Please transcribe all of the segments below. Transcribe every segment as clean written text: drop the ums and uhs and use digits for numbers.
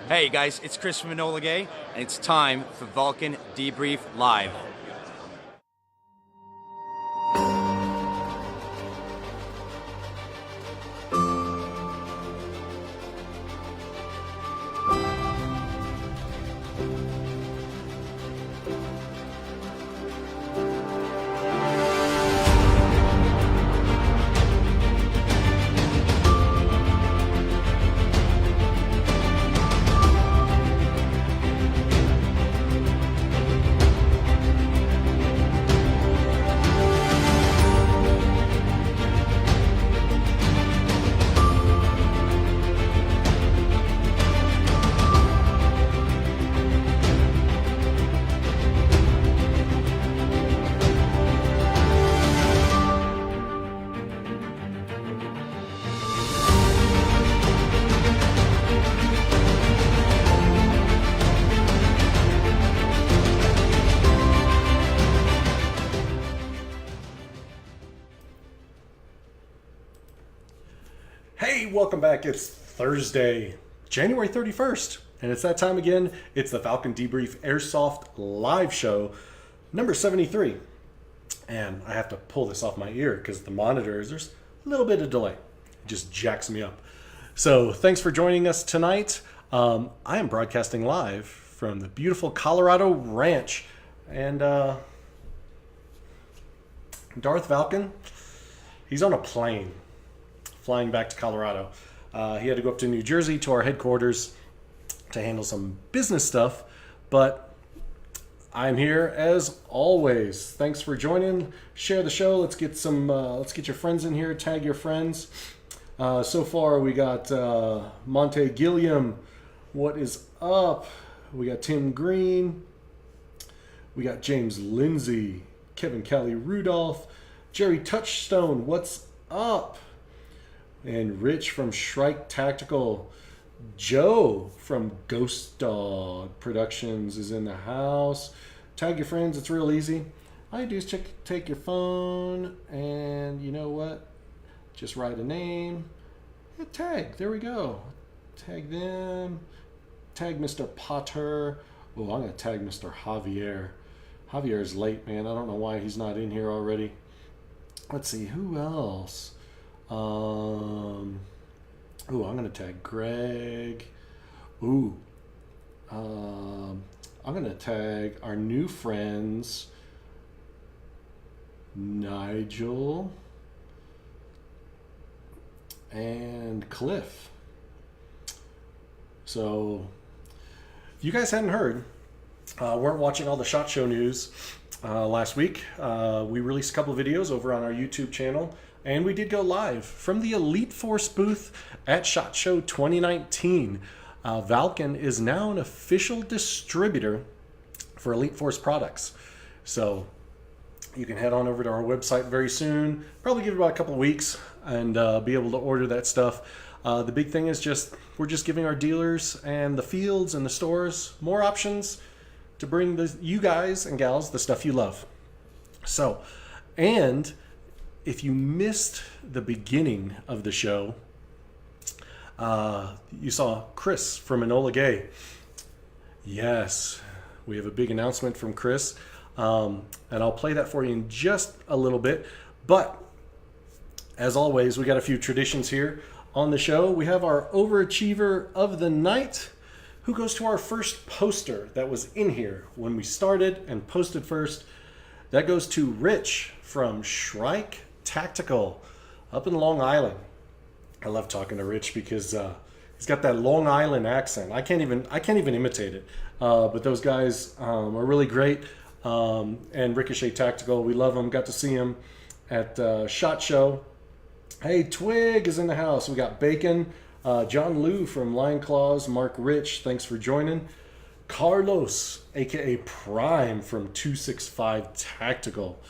Hey guys, it's Chris from Enola, and it's time for Valken Debrief Live. Hey, welcome back. It's Thursday, January 31st, and it's that time again. It's the Valken Debrief Airsoft live show, number 73. And I have to pull this off my ear because the monitors, there's a little bit of delay. It just jacks me up. So thanks for joining us tonight. I am broadcasting live from the beautiful Colorado Ranch. And Darth Valken, he's on a plane flying back to Colorado. He had to go up to New Jersey to our headquarters to handle some business stuff, but I'm here as always. Thanks for joining. Share the show. Let's get your friends in here. Tag your friends. So far we got Monte Gilliam. What is up? We got Tim Green. We got James Lindsay, Kevin Kelly Rudolph, Jerry Touchstone. What's up? And Rich from Shrike Tactical. Joe from Ghost Dog Productions is in the house. Tag your friends. It's real easy. All you do is take your phone and you know what? Just write a name. Hit tag. There we go. Tag them. Tag Mr. Potter. Oh, I'm going to tag Mr. Javier. Javier's late, man. I don't know why he's not in here already. Let's see. Who else? I'm going to tag Greg. I'm going to tag our new friends, Nigel and Cliff. So, if you guys hadn't heard, weren't watching all the SHOT Show news last week, we released a couple of videos over on our YouTube channel. And we did go live from the Elite Force booth at SHOT Show 2019. Valken is now an official distributor for Elite Force products. So you can head on over to our website very soon. Probably give it about a couple of weeks and be able to order that stuff. The big thing is we're just giving our dealers and the fields and the stores more options to bring you guys and gals the stuff you love. So, and if you missed the beginning of the show, you saw Chris from Enola Gay. Yes, we have a big announcement from Chris, and I'll play that for you in just a little bit. But as always, we got a few traditions here on the show. We have our overachiever of the night, who goes to our first poster that was in here when we started and posted first. That goes to Rich from Shrike Tactical up in Long Island. I love talking to Rich because he's got that Long Island accent. I can't even imitate it. But those guys are really great. And Ricochet Tactical, we love them. Got to see him at SHOT Show. Hey, Twig is in the house. We got Bacon, John Liu from Lion Claws, Mark Rich, thanks for joining. Carlos, aka Prime from 265 Tactical.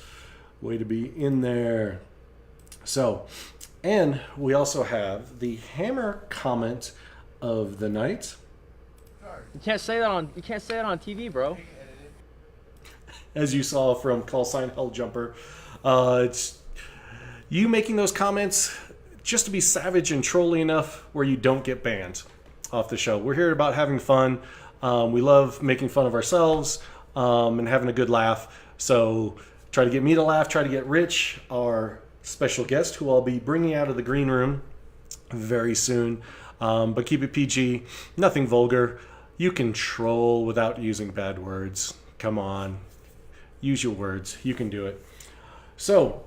Way to be in there. So, and we also have the hammer comment of the night. You can't say that on TV, bro. As you saw from Call Sign Hell Jumper, it's you making those comments just to be savage and trolly enough where you don't get banned. off the show. We're here about having fun. We love making fun of ourselves and having a good laugh. So try to get me to laugh. Try to get Rich, our special guest, who I'll be bringing out of the green room very soon. But keep it PG. Nothing vulgar. You can troll without using bad words. Come on. Use your words. You can do it. So,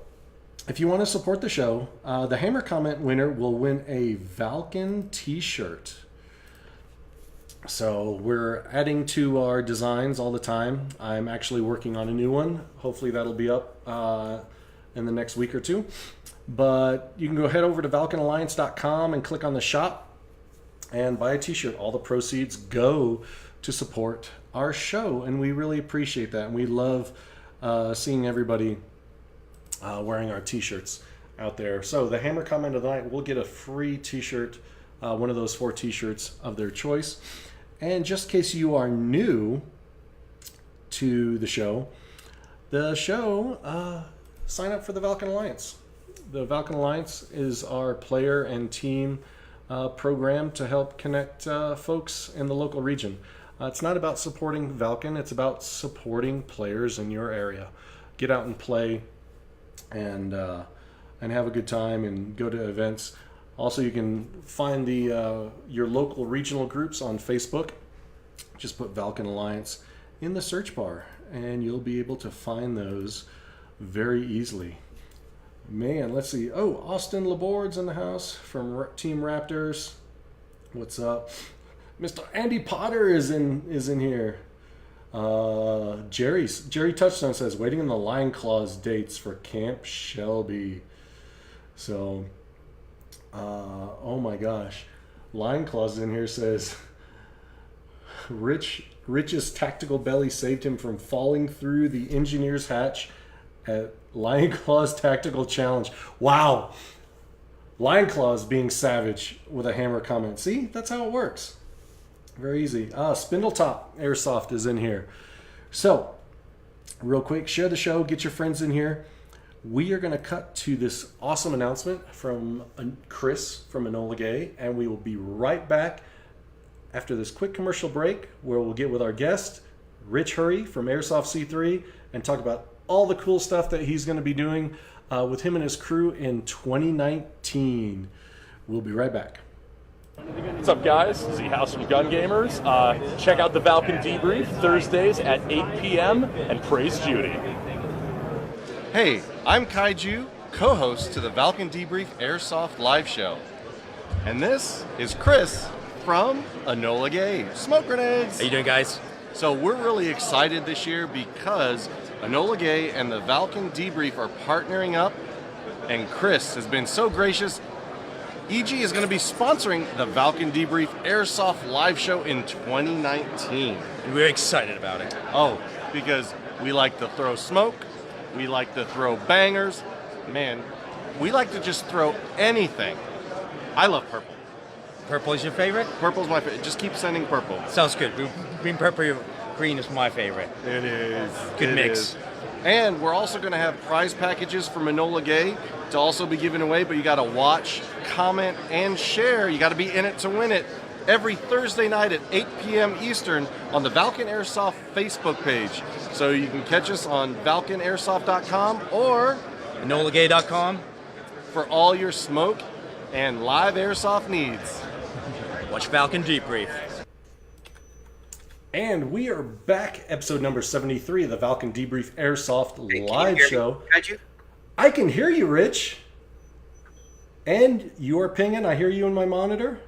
if you want to support the show, the Hammer Comment winner will win a Valken t-shirt. So we're adding to our designs all the time. I'm actually working on a new one. Hopefully that'll be up in the next week or two. But you can go head over to ValkenAlliance.com and click on the shop and buy a t-shirt. All the proceeds go to support our show, and we really appreciate that. And we love seeing everybody wearing our t-shirts out there. So the Hammer Comment of the Night will get a free t-shirt, one of those 4 t-shirts of their choice. And just in case you are new to the show, sign up for the Valken Alliance. The Valken Alliance is our player and team program to help connect folks in the local region. It's not about supporting Valken, it's about supporting players in your area. Get out and play and have a good time and go to events. Also, you can find your local regional groups on Facebook. Just put Valken Alliance in the search bar, and you'll be able to find those very easily. Man, let's see. Oh, Austin Laborde's in the house from Team Raptors. What's up? Mr. Andy Potter is in here. Jerry Touchstone says, waiting in the Lion Claws dates for Camp Shelby. So... oh my gosh. Lion Claws in here says Rich's tactical belly saved him from falling through the engineer's hatch at Lion Claws Tactical Challenge. Wow. Lion Claws being savage with a Hammer Comment. See, that's how it works. Very easy. Spindletop Airsoft is in here. So, real quick, share the show, get your friends in here. We are going to cut to this awesome announcement from Chris from Enola Gay, and we will be right back after this quick commercial break where we'll get with our guest, Rich Hurrey from AirsoftC3, and talk about all the cool stuff that he's going to be doing with him and his crew in 2019. We'll be right back. What's up, guys? Z House from Gun Gamers. Check out the Valken Debrief Thursdays at 8 p.m. and praise Judy. Hey, I'm Kaiju, co-host to the Valken Debrief Airsoft live show. And this is Chris from Enola Gay. Smoke grenades! How you doing, guys? So we're really excited this year because Enola Gay and the Valken Debrief are partnering up, and Chris has been so gracious. EG is going to be sponsoring the Valken Debrief Airsoft live show in 2019. We're excited about it. Oh, because we like to throw smoke. We like to throw bangers. Man, we like to just throw anything. I love purple. Purple is your favorite? Purple's my favorite. Just keep sending purple. Sounds good. Green, purple, green is my favorite. It is. Good It mix. is. And we're also going to have prize packages from Enola Gay to also be given away, but you got to watch, comment, and share. You got to be in it to win it every Thursday night at 8 p.m. Eastern on the Valken Airsoft Facebook page. So you can catch us on ValkenAirsoft.com or EnolaGay.com. for all your smoke and live airsoft needs. Watch Valken Debrief. And we are back, episode number 73 of the Valken Debrief Airsoft live show. I can hear you, Rich. And you're pinging. I hear you in my monitor.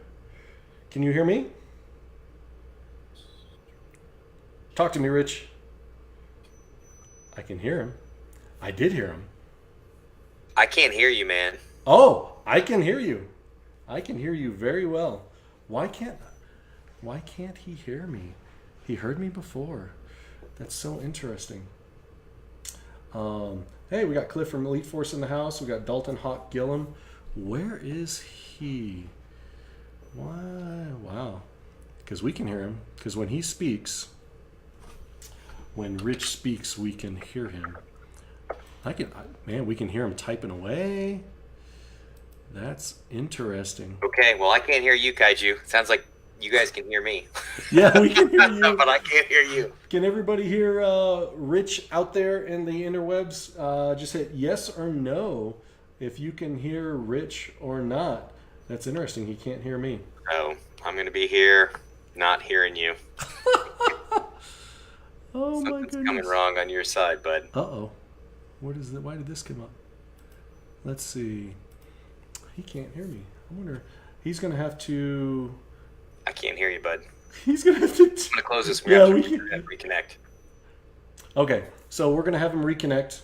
Can you hear me? Talk to me, Rich. I can hear him. I did hear him. I can't hear you, man. Oh, I can hear you. I can hear you very well. Why can't he hear me? He heard me before. That's so interesting. Hey, we got Cliff from Elite Force in the house. We got Dalton Hawk Gillum. Where is he? Why? Wow. Because we can hear him. Because when he speaks, when Rich speaks, we can hear him. Man, we can hear him typing away. That's interesting. Okay, well, I can't hear you, Kaiju. Sounds like you guys can hear me. Yeah, we can hear you. But I can't hear you. Can everybody hear Rich out there in the interwebs? Just hit yes or no if you can hear Rich or not. That's interesting. He can't hear me. Oh, I'm going to be here not hearing you. Oh my Something's goodness. coming wrong on your side, bud. Uh-oh. Why did this come up? Let's see. He can't hear me. I wonder. He's going to have to... I can't hear you, bud. He's going to have to... I'm going to close this. We Yeah, have we to can... reconnect. Okay, so we're going to have him reconnect.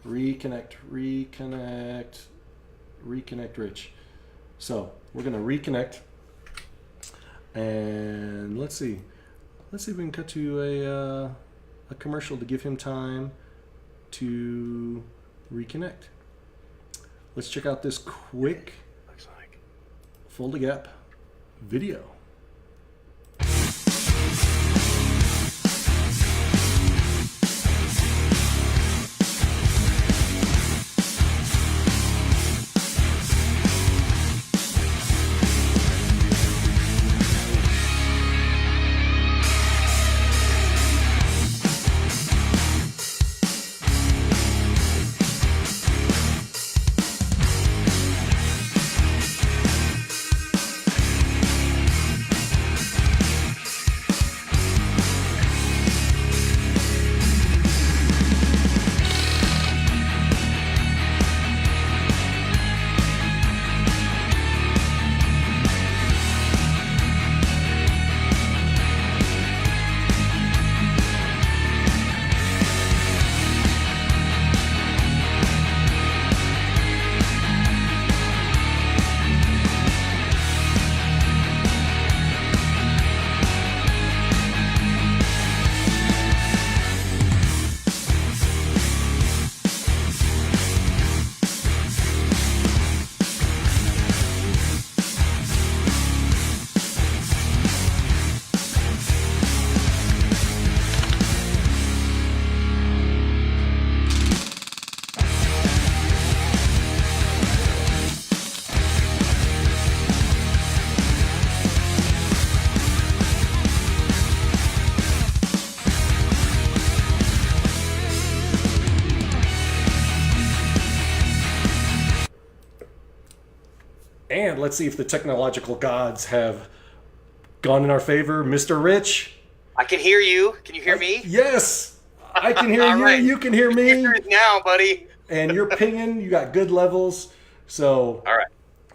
Reconnect Rich. So we're going to reconnect. And let's see. Let's see if we can cut to a commercial to give him time to reconnect. Let's check out this quick Fold a Gap video. And let's see if the technological gods have gone in our favor. Mr. Rich. I can hear you. Can you hear me? Yes. I can hear you. Right. You can hear me. Hear it now, buddy. And you're pinging. You got good levels. So All right.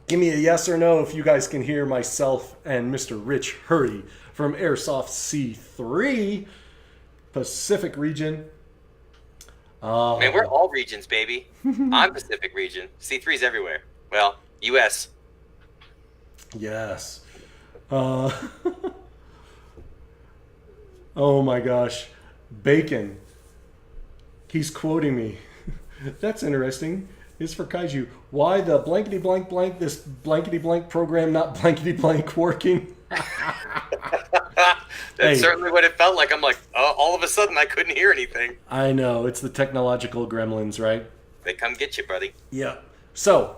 give me a yes or no if you guys can hear myself and Mr. Rich Hurrey from AirsoftC3 Pacific region. Man, we're all regions, baby. I'm Pacific region. C3's everywhere. Well, U.S. Yes. Oh my gosh. Bacon. He's quoting me. That's interesting. It's for Kaiju. Why the blankety blank blank, this blankety blank program not blankety blank working? That's certainly what it felt like. I'm like, all of a sudden I couldn't hear anything. I know. It's the technological gremlins, right? They come get you, buddy. Yeah. So,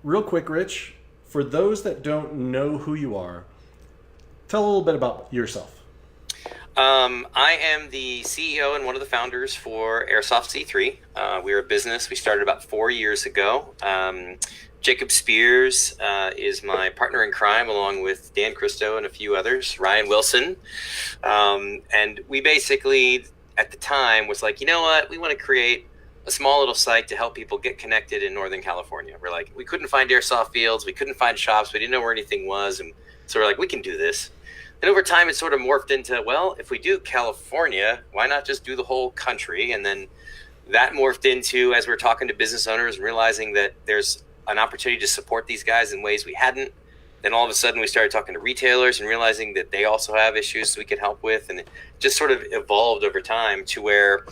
real quick, Rich, for those that don't know who you are, tell a little bit about yourself. I am the CEO and one of the founders for AirsoftC3. We're a business. We started about 4 years ago. Jacob Spears is my partner in crime, along with Dan Christo and a few others, Ryan Wilson. And we basically, at the time, was like, you know what? We want to create a small little site to help people get connected in Northern California. We're like, we couldn't find airsoft fields. We couldn't find shops. We didn't know where anything was. And so we're like, we can do this. And over time, it sort of morphed into, well, if we do California, why not just do the whole country? And then that morphed into, as we're talking to business owners and realizing that there's an opportunity to support these guys in ways we hadn't. Then all of a sudden we started talking to retailers and realizing that they also have issues we could help with. And it just sort of evolved over time to where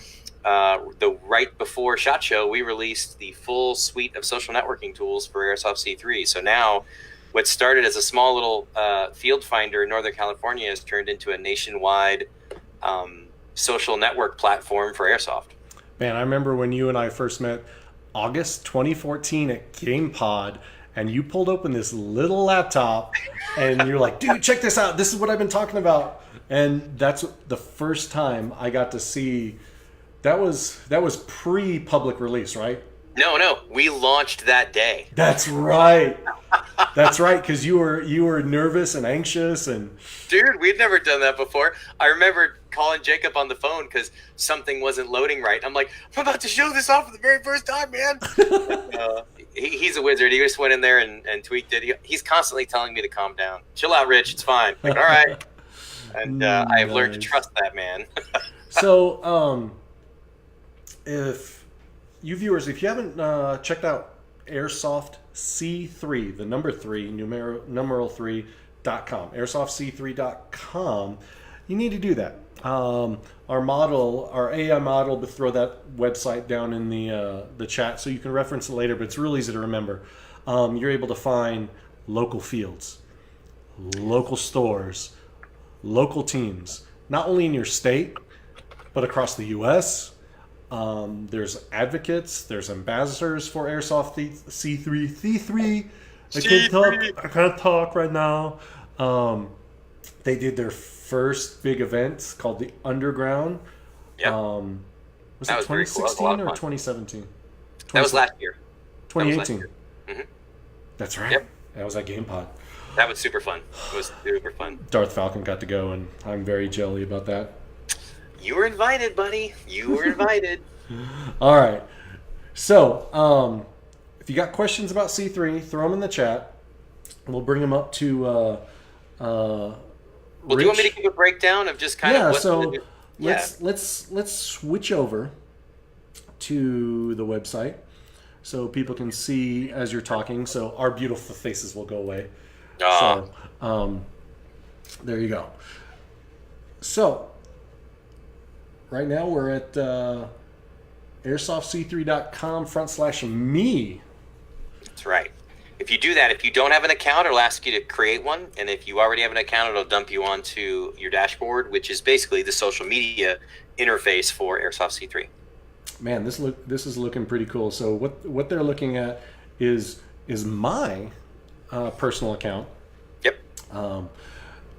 the right before SHOT Show, we released the full suite of social networking tools for AirsoftC3. So now what started as a small little field finder in Northern California has turned into a nationwide social network platform for Airsoft. Man, I remember when you and I first met August 2014 at GamePod, and you pulled open this little laptop, and you're like, dude, check this out. This is what I've been talking about. And that's the first time I got to see. That was pre-public release, right? No, we launched that day. That's right. That's right, because you were nervous and anxious and. Dude, we'd never done that before. I remember calling Jacob on the phone because something wasn't loading right. I'm like, I'm about to show this off for the very first time, man. He's a wizard. He just went in there and tweaked it. He's constantly telling me to calm down. Chill out, Rich. It's fine. Like, all right. And I have learned to trust that man. So, if you viewers, if you haven't checked out AirsoftC3, the number 3, numeral 3.com, AirsoftC3.com, you need to do that. Our AI model, but throw that website down in the chat so you can reference it later, but it's real easy to remember. You're able to find local fields, local stores, local teams, not only in your state, but across the U.S. There's advocates, there's ambassadors for Airsoft C3. I can't talk right now. They did their first big event called the Underground. Yep. Was that it was 2016 cool. That was or 2017? That was last year. 2018. Mm-hmm. That's right. Yep. That was at GamePod. That was super fun. It was super fun. Darth Falcon got to go, and I'm very jelly about that. You were invited, buddy. You were invited. All right. So, if you got questions about C3, throw them in the chat. We'll bring them up to Well, do you want me to give a breakdown of just kind of what let's switch over to the website so people can see as you're talking. So our beautiful faces will go away. So there you go. So right now we're at AirsoftC3.com/me. That's right. If you do that, if you don't have an account, it'll ask you to create one. And if you already have an account, it'll dump you onto your dashboard, which is basically the social media interface for Airsoft C3. Man, this is looking pretty cool. So what they're looking at is my personal account. Yep.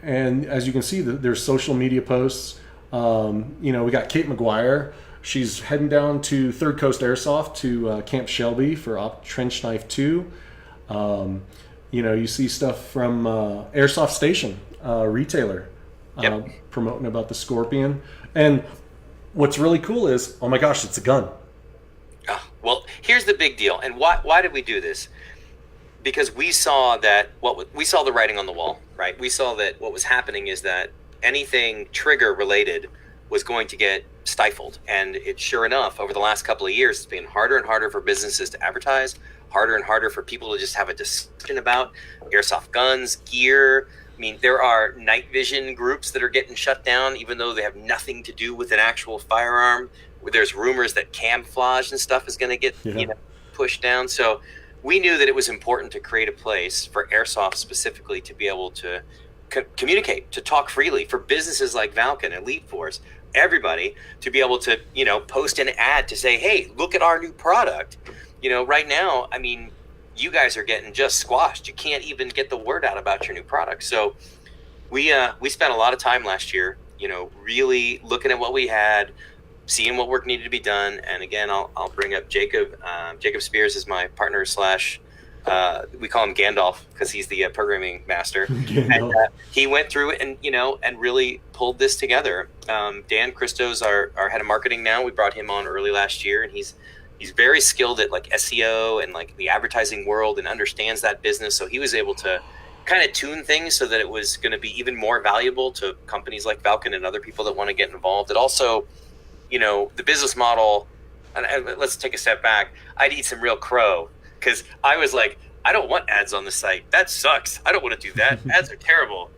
And as you can see, there's social media posts. We got Kate McGuire. She's heading down to Third Coast Airsoft to Camp Shelby for Trench Knife 2. You see stuff from Airsoft Station, retailer, promoting about the Scorpion. And what's really cool is, oh my gosh, it's a gun. Well, here's the big deal. And why did we do this? Because we saw that we saw the writing on the wall, right? We saw that what was happening is that anything trigger related was going to get stifled. And sure enough, over the last couple of years, it's been harder and harder for businesses to advertise, harder and harder for people to just have a discussion about airsoft guns, gear. I mean, there are night vision groups that are getting shut down, even though they have nothing to do with an actual firearm. There's rumors that camouflage and stuff is going to get pushed down. So we knew that it was important to create a place for airsoft specifically to be able to communicate, to talk freely, for businesses like Valken, Elite Force, everybody to be able to, post an ad to say, hey, look at our new product. Right now, I mean, you guys are getting just squashed. You can't even get the word out about your new product. So we spent a lot of time last year, really looking at what we had, seeing what work needed to be done. And again, I'll bring up Jacob. Jacob Spears is my partner / we call him Gandalf because he's the programming master. And he went through it and really pulled this together. Dan Christo's our head of marketing now. We brought him on early last year, and he's very skilled at like SEO and like the advertising world and understands that business. So he was able to kind of tune things so that it was going to be even more valuable to companies like Valken and other people that want to get involved. It also, the business model, and let's take a step back. I'd eat some real crow because I was like, I don't want ads on the site. That sucks. I don't want to do that. Ads are terrible.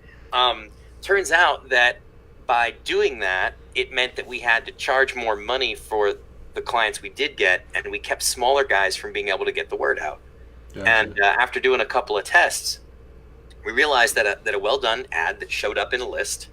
Turns out that by doing that, it meant that we had to charge more money for the clients we did get, and we kept smaller guys from being able to get the word out. Gotcha. And after doing a couple of tests, we realized that a well-done ad that showed up in a list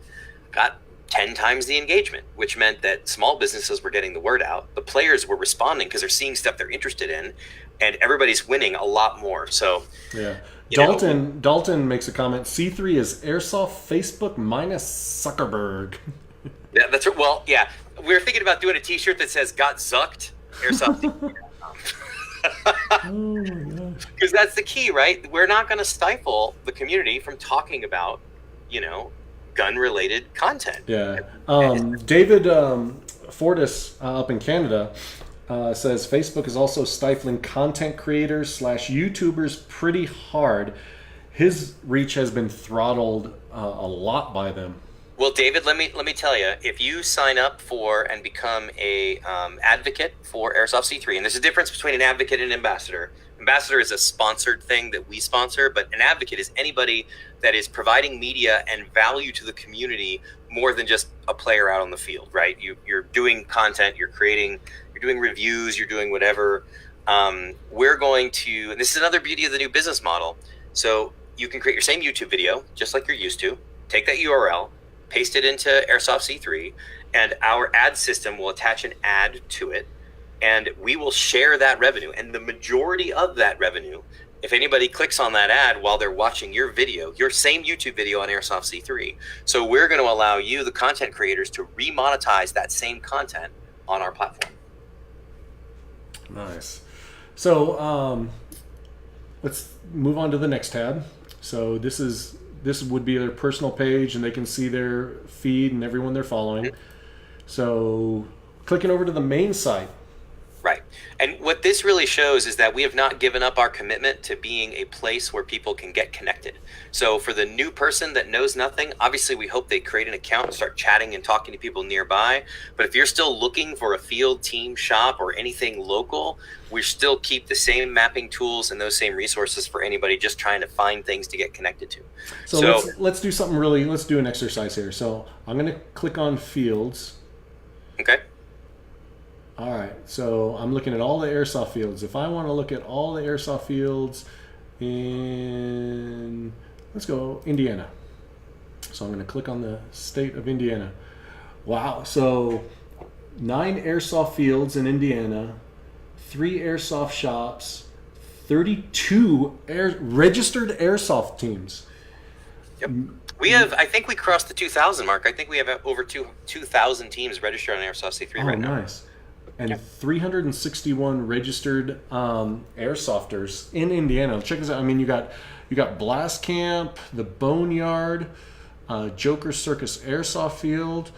got 10 times the engagement, which meant that small businesses were getting the word out. The players were responding because they're seeing stuff they're interested in, and everybody's winning a lot more. So, yeah. Dalton makes a comment. C3 is Airsoft Facebook minus Zuckerberg. Yeah, that's right. Well, yeah, we were thinking about doing a T-shirt that says "Got Zucked." Airsoft. Oh my gosh. Because that's the key, right? We're not going to stifle the community from talking about, gun-related content. Yeah. David Fortis up in Canada says Facebook is also stifling content creators / YouTubers pretty hard. His reach has been throttled a lot by them. Well, David, let me tell you, if you sign up for and become a advocate for AirsoftC3, and there's a difference between an advocate and an ambassador. Ambassador is a sponsored thing that we sponsor, but an advocate is anybody that is providing media and value to the community more than just a player out on the field, right? You're doing content, you're doing reviews, you're doing whatever. We're going to, and this is another beauty of the new business model. So you can create your same YouTube video, just like you're used to, take that URL, paste it into AirsoftC3, and our ad system will attach an ad to it, and we will share that revenue. And the majority of that revenue, if anybody clicks on that ad while they're watching your video, your same YouTube video on AirsoftC3, so we're going to allow you, the content creators, to remonetize that same content on our platform. Nice. So let's move on to the next tab. So this would be their personal page, and they can see their feed and everyone they're following. So clicking over to the main site. Right. And what this really shows is that we have not given up our commitment to being a place where people can get connected. So for the new person that knows nothing, obviously we hope they create an account and start chatting and talking to people nearby. But if you're still looking for a field, team, shop, or anything local, we still keep the same mapping tools and those same resources for anybody just trying to find things to get connected to. So let's do something let's do an exercise here. So I'm going to click on fields. Okay. All right, so I'm looking at all the airsoft fields. If I want to look at all the airsoft fields in, let's go Indiana. So I'm going to click on the state of Indiana. Wow, so 9 airsoft fields in Indiana, 3 airsoft shops, 32 registered airsoft teams. Yep. We have, I think we crossed the 2,000 mark. I think we have over 2,000 teams registered on AirsoftC3 right now. Nice. And 361 registered airsofters in Indiana. Check this out. I mean, you got Blast Camp, the Boneyard, Joker Circus Airsoft Field,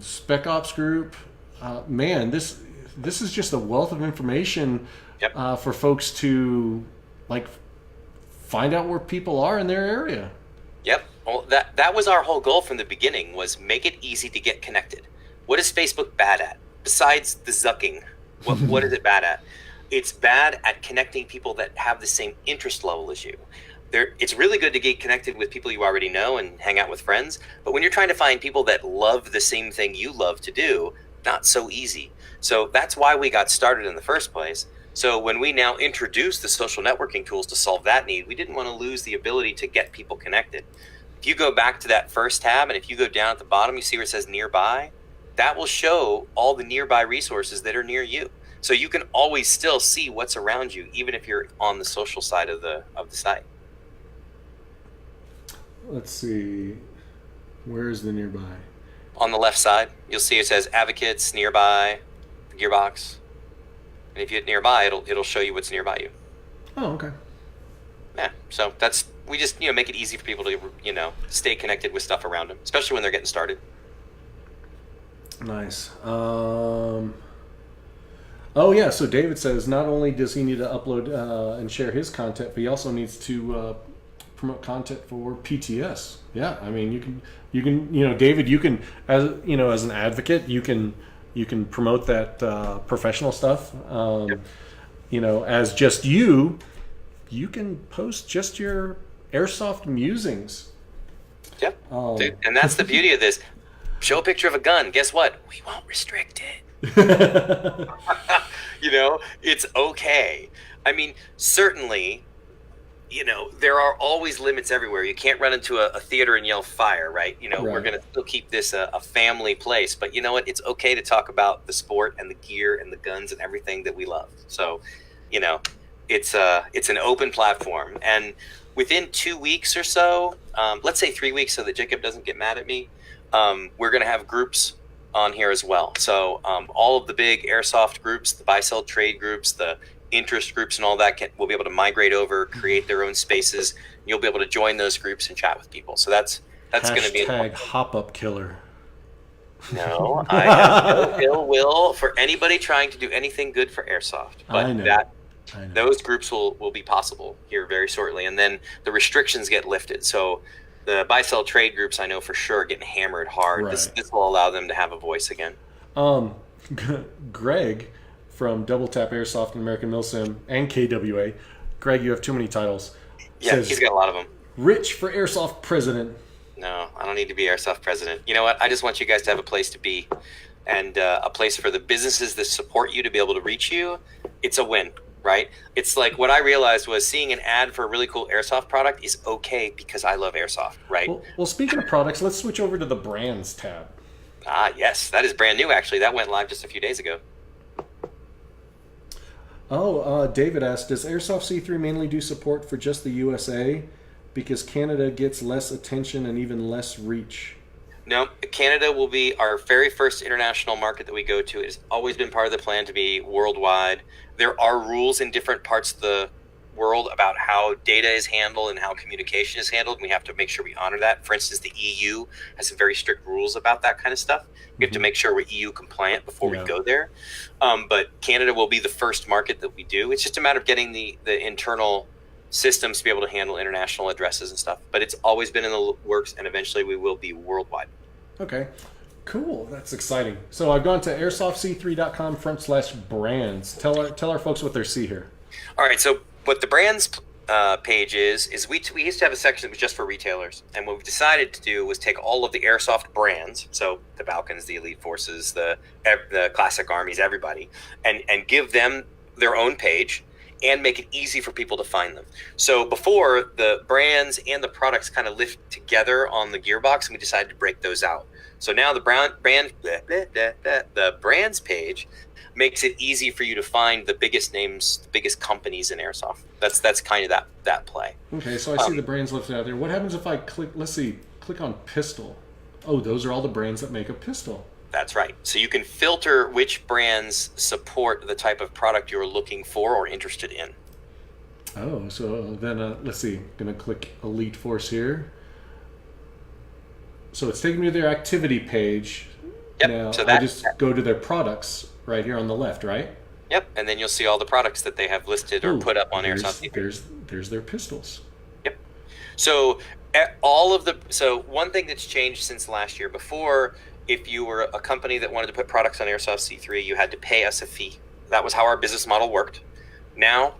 Spec Ops Group. Man, this is just a wealth of information for folks to find out where people are in their area. Yep. Well, that was our whole goal from the beginning, was make it easy to get connected. What is Facebook bad at? Besides the zucking, what is it bad at? It's bad at connecting people that have the same interest level as you. It's really good to get connected with people you already know and hang out with friends, but when you're trying to find people that love the same thing you love to do, not so easy. So that's why we got started in the first place. So when we now introduce the social networking tools to solve that need, we didn't want to lose the ability to get people connected. If you go back to that first tab, and if you go down at the bottom, you see where it says nearby. That will show all the nearby resources that are near you. So you can always still see what's around you, even if you're on the social side of the site. Let's see. Where is the nearby? On the left side, you'll see it says advocates, nearby, gearbox. And if you hit nearby, it'll show you what's nearby you. Oh, okay. Yeah, so we just make it easy for people to stay connected with stuff around them, especially when they're getting started. Nice. Oh yeah, so David says not only does he need to upload and share his content, but he also needs to promote content for PTS. Yeah, I mean you can David, you can as an advocate you can promote that professional stuff. As just you can post just your airsoft musings. Yep. And that's the beauty of this. Show a picture of a gun. Guess what? We won't restrict it. It's okay. I mean, certainly, there are always limits everywhere. You can't run into a theater and yell fire, right? We're Right. going to still keep this a family place, but you know what? It's okay to talk about the sport and the gear and the guns and everything that we love. So, it's an open platform. And within 2 weeks or so, let's say 3 weeks so that Jacob doesn't get mad at me, we're going to have groups on here as well. So all of the big airsoft groups, the buy-sell trade groups, the interest groups and all that will be able to migrate over, create their own spaces. You'll be able to join those groups and chat with people. So that's going to be Hashtag hop-up killer. No, I have no ill will for anybody trying to do anything good for airsoft. But I know. those groups will be possible here very shortly. And then the restrictions get lifted. So the buy-sell trade groups, I know for sure, are getting hammered hard. Right. This will allow them to have a voice again. Greg from Double Tap Airsoft and American Milsim and KWA. Greg, you have too many titles. Yeah, Says, he's got a lot of them. Rich for Airsoft President. No, I don't need to be airsoft president. You know what? I just want you guys to have a place to be and a place for the businesses that support you to be able to reach you. It's a win, right? It's like what I realized was seeing an ad for a really cool airsoft product is okay because I love airsoft, right? Well, speaking of products, let's switch over to the brands tab. Ah, yes. That is brand new, actually. That went live just a few days ago. David asked, does Airsoft C3 mainly do support for just the USA? Because Canada gets less attention and even less reach. No, Canada will be our very first international market that we go to. It has always been part of the plan to be worldwide. There are rules in different parts of the world about how data is handled and how communication is handled, and we have to make sure we honor that. For instance, the EU has some very strict rules about that kind of stuff. We have to make sure we're EU compliant before we go there. But Canada will be the first market that we do. It's just a matter of getting the internal systems to be able to handle international addresses and stuff. But it's always been in the works, and eventually we will be worldwide. Okay, cool. That's exciting. So I've gone to airsoftc3.com/brands. Tell our folks what they see here. All right, so what the brands page is we used to have a section that was just for retailers, and what we decided to do was take all of the airsoft brands, so the Valkens, the Elite Forces, the Classic Armies, everybody, and give them their own page and make it easy for people to find them. So before, the brands and the products kind of lived together on the gearbox, and we decided to break those out. So now the brands page makes it easy for you to find the biggest names, the biggest companies in airsoft. That's kind of that play. Okay, so I see the brands listed out there. What happens if I click on pistol? Oh, those are all the brands that make a pistol. That's right. So you can filter which brands support the type of product you're looking for or interested in. Oh, so then let's see. Gonna click Elite Force here. So it's taking me to their activity page. Yep. Now So I just go to their products right here on the left, right? Yep. And then you'll see all the products that they have listed or put up on Airsoft C3. There's their pistols. Yep. So one thing that's changed since last year, before, if you were a company that wanted to put products on Airsoft C3, you had to pay us a fee. That was how our business model worked. Now,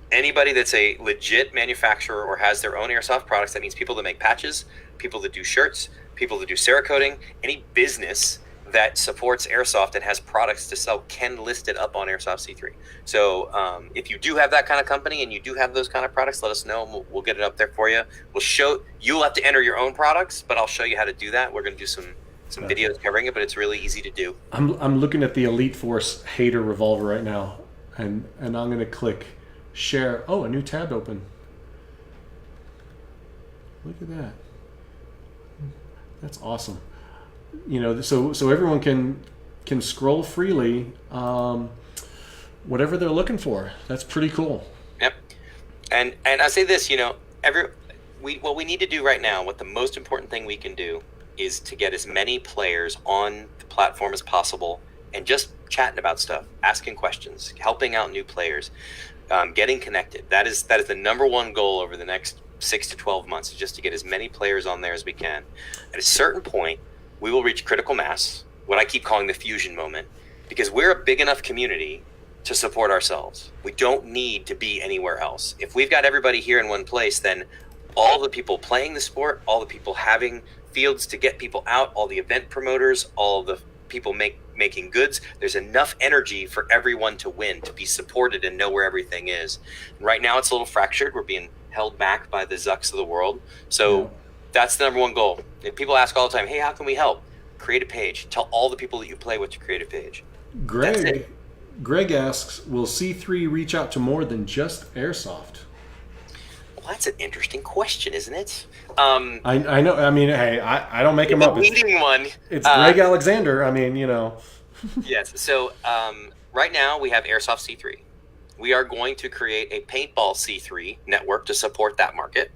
anybody that's a legit manufacturer or has their own airsoft products, that means people that make patches, people that do shirts, people that do Cerakoting, any business that supports airsoft and has products to sell can list it up on Airsoft C3. So if you do have that kind of company and you do have those kind of products, let us know and we'll get it up there for you. You'll have to enter your own products, but I'll show you how to do that. We're going to do some videos covering it, but it's really easy to do. I'm looking at the Elite Force Hater revolver right now, and I'm going to click share. Oh, a new tab open. Look at that. That's awesome. So everyone can scroll freely, whatever they're looking for. That's pretty cool. Yep. And I say this, what we need to do right now, what the most important thing we can do is to get as many players on the platform as possible and just chatting about stuff, asking questions, helping out new players, getting connected. That is the number one goal over the next 6 to 12 months, is just to get as many players on there as we can. At a certain point, we will reach critical mass, what I keep calling the fusion moment, because we're a big enough community to support ourselves. We don't need to be anywhere else. If we've got everybody here in one place, then all the people playing the sport, all the people having fields to get people out, all the event promoters, all the people making goods. There's enough energy for everyone to win, to be supported and know where everything is. Right now it's a little fractured. We're being held back by the Zucks of the world. So that's the number one goal. If people ask all the time, hey, how can we help? Create a page. Tell all the people that you play with to create a page. Greg asks, will C3 reach out to more than just Airsoft? Well, that's an interesting question, isn't it? I know. I mean, hey, I don't make them up. Leading one. It's Greg Alexander. I mean, you know. Yes. So right now we have AirsoftC3. We are going to create a paintball C3 network to support that market.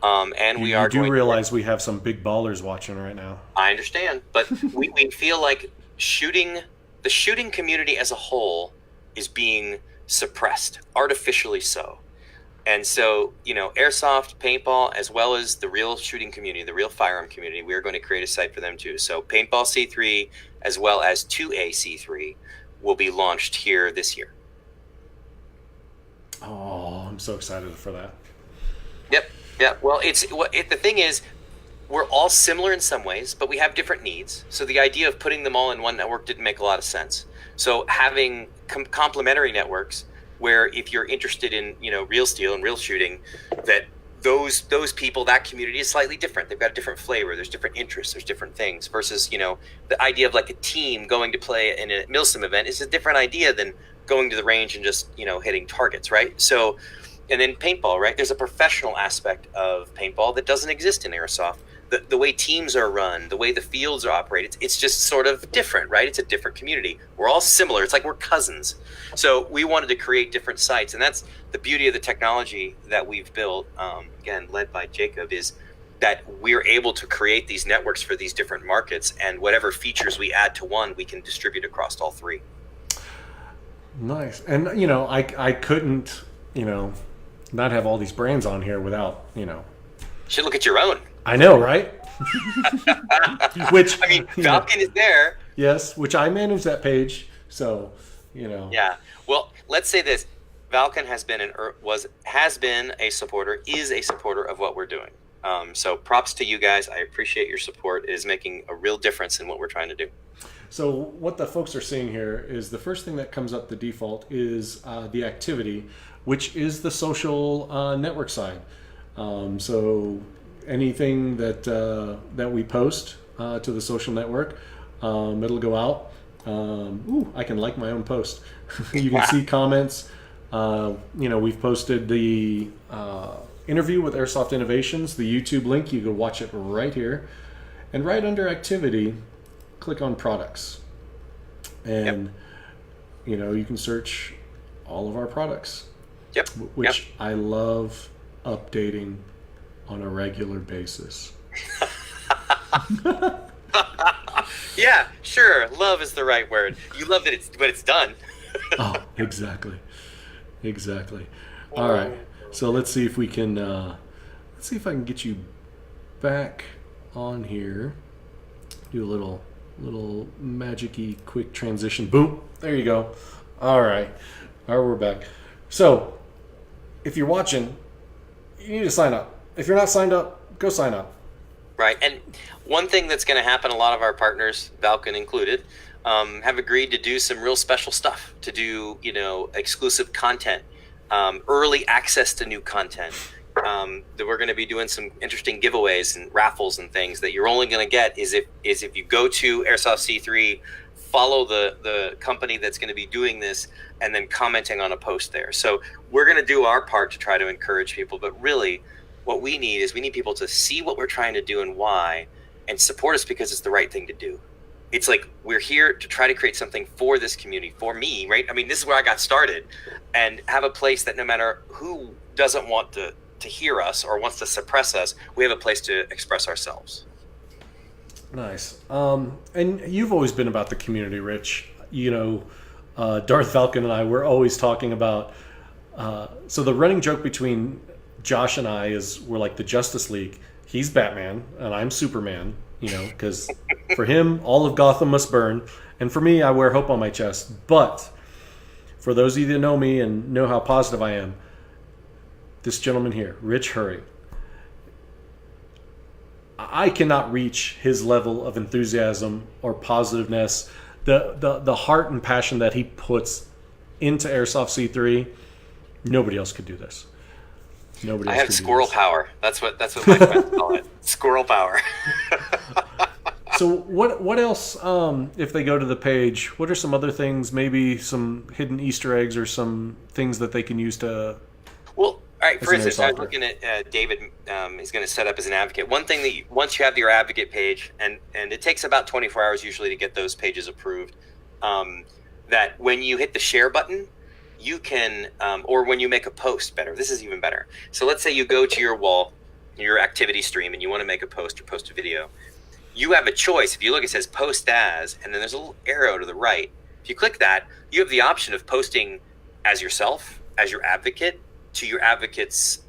And we are. You do realize we have some big ballers watching right now. I understand, but we feel like the shooting community as a whole is being suppressed, artificially so. And so, you know, airsoft, paintball, as well as the real shooting community, the real firearm community, we are going to create a site for them too. So paintball C3 as well as 2A C3 will be launched here this year. Oh, I'm so excited for that. Yep. Yeah. Well, the thing is, we're all similar in some ways, but we have different needs. So the idea of putting them all in one network didn't make a lot of sense. So having complementary networks where if you're interested in, you know, real steel and real shooting, that those people, that community is slightly different. They've got a different flavor. There's different interests. There's different things versus, you know, the idea of like a team going to play in a Milsim event is a different idea than going to the range and just, you know, hitting targets, right? So, and then paintball, right? There's a professional aspect of paintball that doesn't exist in airsoft. The way teams are run, the way the fields are operated, it's just sort of different, right? It's a different community. We're all similar. It's like we're cousins. So we wanted to create different sites, and that's the beauty of the technology that we've built, again, led by Jacob, is that we're able to create these networks for these different markets, and whatever features we add to one, we can distribute across all three. Nice. And, you know, I couldn't, you know, not have all these brands on here without, you know. You should look at your own. I know, right? Which, I mean, Valken is there. Yes, which I manage that page, so, you know. Yeah. Well, let's say this. Valken has been a supporter, is a supporter of what we're doing. So props to you guys. I appreciate your support. It is making a real difference in what we're trying to do. So what the folks are seeing here is the first thing that comes up, the default, is the activity, which is the social network side. So anything that we post to the social network, it'll go out. I can like my own post. You can see comments. You know, we've posted the interview with Airsoft Innovations, the YouTube link. You can watch it right here. And right under activity, click on products. And, you know, you can search all of our products. Yep. Which I love updating on a regular basis. Yeah, sure. Love is the right word. You love that it's done. Oh, exactly. All right. So let's see if we can. Let's see if I can get you back on here. Do a little magic-y quick transition. Boom. There you go. All right. We're back. So, if you're watching, you need to sign up. If you're not signed up, go sign up. Right. And one thing that's going to happen, a lot of our partners, Valken included, have agreed to do some real special stuff, to do, you know, exclusive content, early access to new content. That we're going to be doing some interesting giveaways and raffles and things that you're only going to get is if you go to AirsoftC3, follow the company that's going to be doing this, and then commenting on a post there. So we're going to do our part to try to encourage people, but really what we need people to see what we're trying to do and why, and support us because it's the right thing to do. It's like we're here to try to create something for this community, for me, right? I mean, this is where I got started, and have a place that no matter who doesn't want to hear us or wants to suppress us, we have a place to express ourselves. Nice. And you've always been about the community, Rich. You know, Darth Valken and I, we're always talking about, so the running joke between Josh and I is we're like the Justice League. He's Batman and I'm Superman, you know, because for him, all of Gotham must burn. And for me, I wear hope on my chest. But for those of you that know me and know how positive I am, this gentleman here, Rich Hurrey, I cannot reach his level of enthusiasm or positiveness the heart and passion that he puts into Airsoft C3, nobody else could do this. Nobody else I have could do squirrel this. power. That's what my friends call it. Squirrel power. So what else, if they go to the page, what are some other things, maybe some hidden Easter eggs or some things that they can use to... Well, all right, for as an instance, I was Airsoft looking at David is going to set up as an advocate. One thing that once you have your advocate page, and it takes about 24 hours usually to get those pages approved, that when you hit the share button, you can, or when you make a post, better. This is even better. So let's say you go to your wall, your activity stream, and you want to make a post or post a video. You have a choice. If you look, it says post as, and then there's a little arrow to the right. If you click that, you have the option of posting as yourself, as your advocate, to your advocate's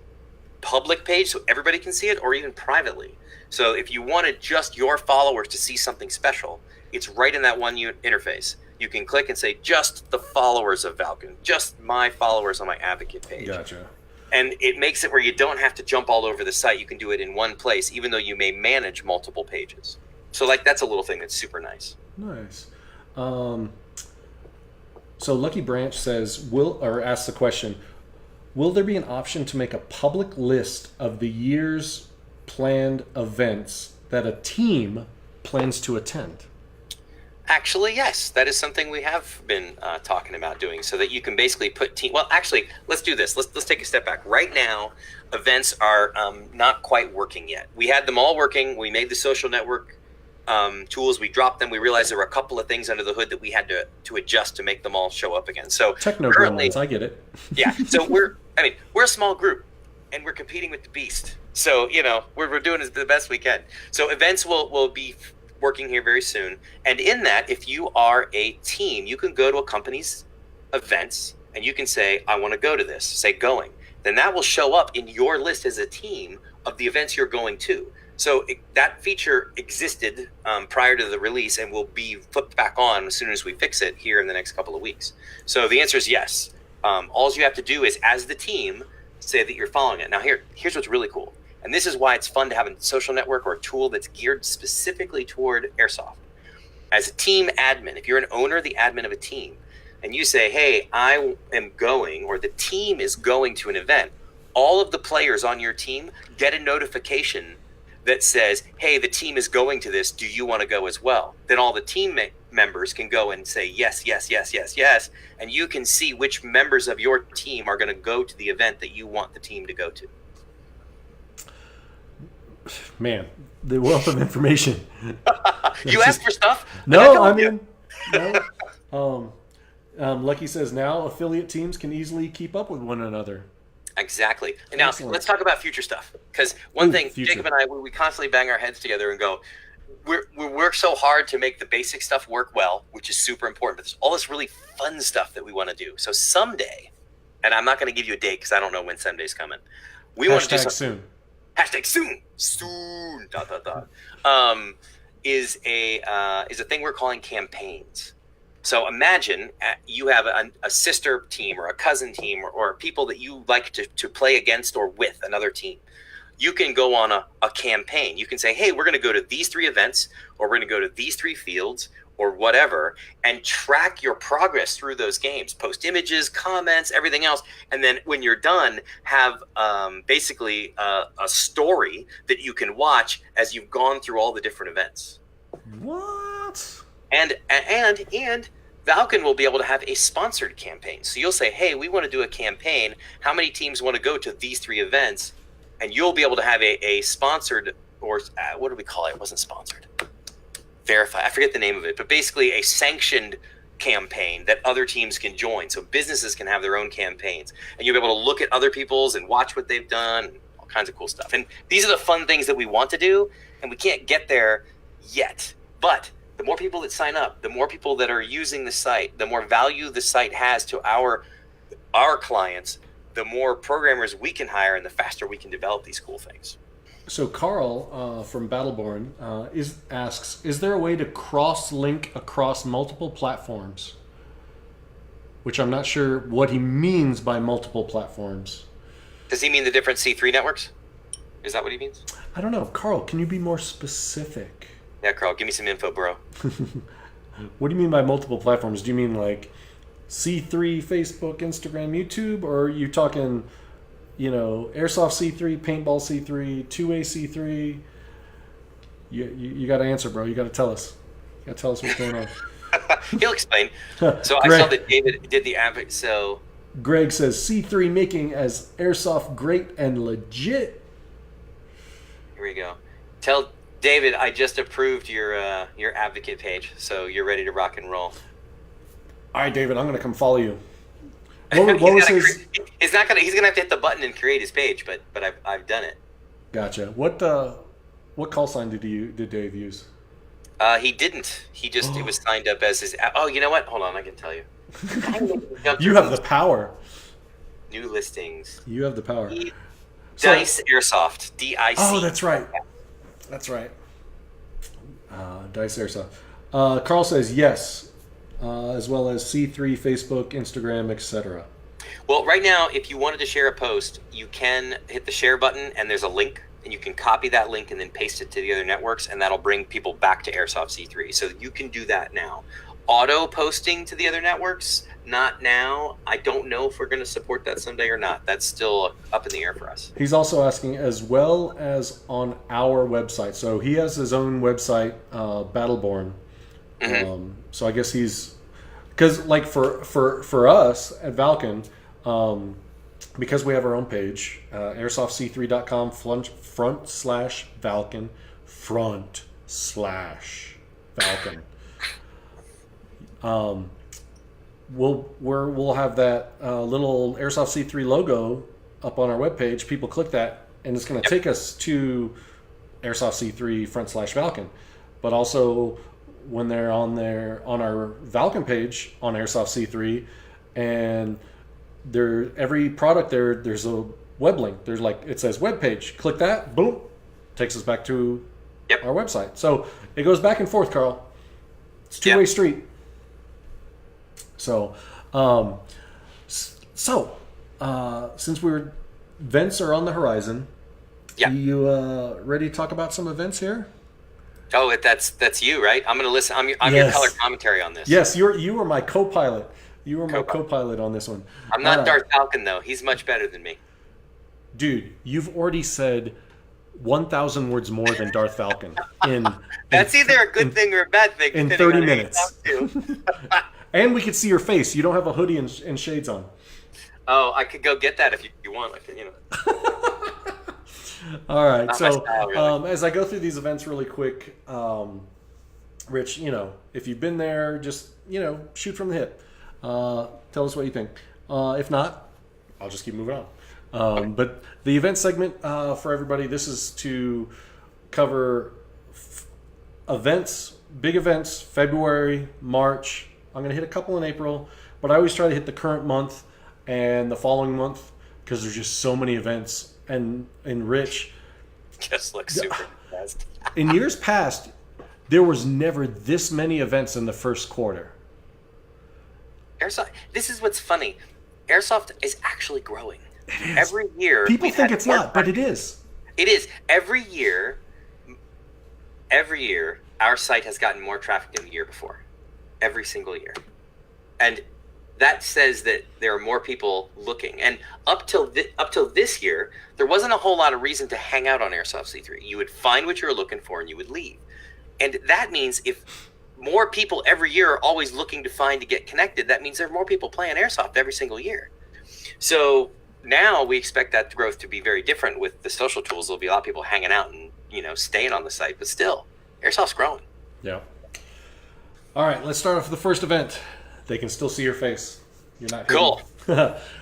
public page so everybody can see it, or even privately. So if you wanted just your followers to see something special, it's right in that one interface. You can click and say, just the followers of Valken, just my followers on my advocate page. Gotcha. And it makes it where you don't have to jump all over the site. You can do it in one place, even though you may manage multiple pages. So that's a little thing that's super nice. Nice. So Lucky Branch says, asks the question, will there be an option to make a public list of the year's planned events that a team plans to attend? Actually, yes, that is something we have been talking about doing, so that you can basically put well, actually, let's do this. Let's take a step back. Right now, events are not quite working yet. We had them all working. We made the social network tools. We dropped them. We realized there were a couple of things under the hood that we had to adjust to make them all show up again. So Techno currently, gremlins, I get it. yeah. So we're a small group, and we're competing with the beast. So we're doing the best we can. So events will be working here very soon, and in that, if you are a team, you can go to a company's events and you can say, I want to go to this, say going, then that will show up in your list as a team of the events you're going to. So that feature existed prior to the release and will be flipped back on as soon as we fix it here in the next couple of weeks. So the answer is yes. All you have to do is, as the team, say that you're following it. Now here's what's really cool. And this is why it's fun to have a social network or a tool that's geared specifically toward Airsoft. As a team admin, if you're an owner, the admin of a team, and you say, hey, I am going, or the team is going to an event, all of the players on your team get a notification that says, hey, the team is going to this. Do you want to go as well? Then all the team members can go and say, yes, yes, yes, yes, yes. And you can see which members of your team are going to go to the event that you want the team to go to. Man, the wealth of information. You asked for stuff? No, I mean, no. Lucky says now affiliate teams can easily keep up with one another. Exactly. And now Excellent. let's talk about future stuff. Because one thing, future. Jacob and I, we constantly bang our heads together and go, we work so hard to make the basic stuff work well, which is super important. But there's all this really fun stuff that we want to do. So someday, and I'm not going to give you a date because I don't know when someday's coming. We want to do something. Soon. Hashtag soon. Soon. ... Is a thing we're calling campaigns. So imagine you have a sister team or a cousin team or people that you like to play against or with another team. You can go on a campaign. You can say, hey, we're going to go to these 3 events, or we're going to go to these 3 fields, or whatever, and track your progress through those games. Post images, comments, everything else. And then when you're done, have basically a story that you can watch as you've gone through all the different events. What? And Valken will be able to have a sponsored campaign. So you'll say, hey, we want to do a campaign. How many teams want to go to these 3 events? And you'll be able to have a sponsored, or what do we call it? It wasn't sponsored. Verify. I forget the name of it, but basically a sanctioned campaign that other teams can join. So businesses can have their own campaigns. And you'll be able to look at other people's and watch what they've done, and all kinds of cool stuff. And these are the fun things that we want to do, and we can't get there yet. But the more people that sign up, the more people that are using the site, the more value the site has to our clients, the more programmers we can hire, and the faster we can develop these cool things. So Carl from Battleborn asks, is there a way to cross-link across multiple platforms? Which I'm not sure what he means by multiple platforms. Does he mean the different C3 networks? Is that what he means? I don't know. Carl, can you be more specific? Yeah, Carl, give me some info, bro. What do you mean by multiple platforms? Do you mean like C3, Facebook, Instagram, YouTube, or are you talking, Airsoft C3, Paintball C3, 2A C3? You got to answer, bro. You got to tell us. You got to tell us what's going on. He'll explain. So I saw that David did the app. So Greg says C3 making as Airsoft great and legit. here we go. Tell David I just approved your advocate page, so you're ready to rock and roll. All right, David, I'm going to come follow you. What was his... He's not gonna. He's gonna have to hit the button and create his page, but I've done it. Gotcha. What call sign did Dave use? He didn't. He just it was signed up as his. Oh, you know what? Hold on, I can tell you. You have the power. New listings. You have the power. Dice Airsoft. DIC. Oh, that's right. That's right. Dice Airsoft. Carl says yes, as well as C3, Facebook, Instagram, etc. Well, right now, if you wanted to share a post, you can hit the share button, and there's a link, and you can copy that link and then paste it to the other networks, and that'll bring people back to AirsoftC3. So you can do that now. Auto posting to the other networks, not now. I don't know if we're going to support that someday or not. That's still up in the air for us. He's also asking as well as on our website. So he has his own website, Battleborn. Mm-hmm. So I guess he's because like for us at Valken, because we have our own page, airsoftc3.com /Valken /Valken. We'll have that little Airsoft C3 logo up on our webpage. People click that, and it's going to take us to Airsoft C3 /Valken. But also, when they're on our Valken page on Airsoft C3, and every product there's a web link. There's it says web page. Click that, boom, takes us back to our website. So it goes back and forth, Carl. It's a two-way street. So, since events are on the horizon, you ready to talk about some events here? Oh, that's you, right? I'm going to listen. I'm your color commentary on this. Yes, you are my co-pilot. You were my co-pilot on this one. I'm not Darth Falcon, though. He's much better than me. Dude, you've already said 1,000 words more than Darth Falcon. That's either a good thing or a bad thing. In 30 minutes. And we could see your face. You don't have a hoodie and shades on. Oh, I could go get that if you want. All right. Not So style, really. as I go through these events really quick, Rich, if you've been there, just, shoot from the hip. Tell us what you think. If not, I'll just keep moving on. But the event segment for everybody, this is to cover events, big events, February, March. I'm going to hit a couple in April, but I always try to hit the current month and the following month because there's just so many events. And Rich, just looks super impressed. In years past, there was never this many events in the first quarter. Airsoft. This is what's funny. Airsoft is actually growing. It is. Every year. People think it's not, but it is. It is. Every year, our site has gotten more traffic than the year before. Every single year. And that says that there are more people looking. And up till this year, there wasn't a whole lot of reason to hang out on Airsoft C3. You would find what you were looking for and you would leave. And that means if more people every year are always looking to get connected, that means there are more people playing Airsoft every single year. So now we expect that growth to be very different with the social tools. There'll be a lot of people hanging out and, staying on the site, but still, Airsoft's growing. Yeah. All right, let's start off with the first event. They can still see your face. You're not cool.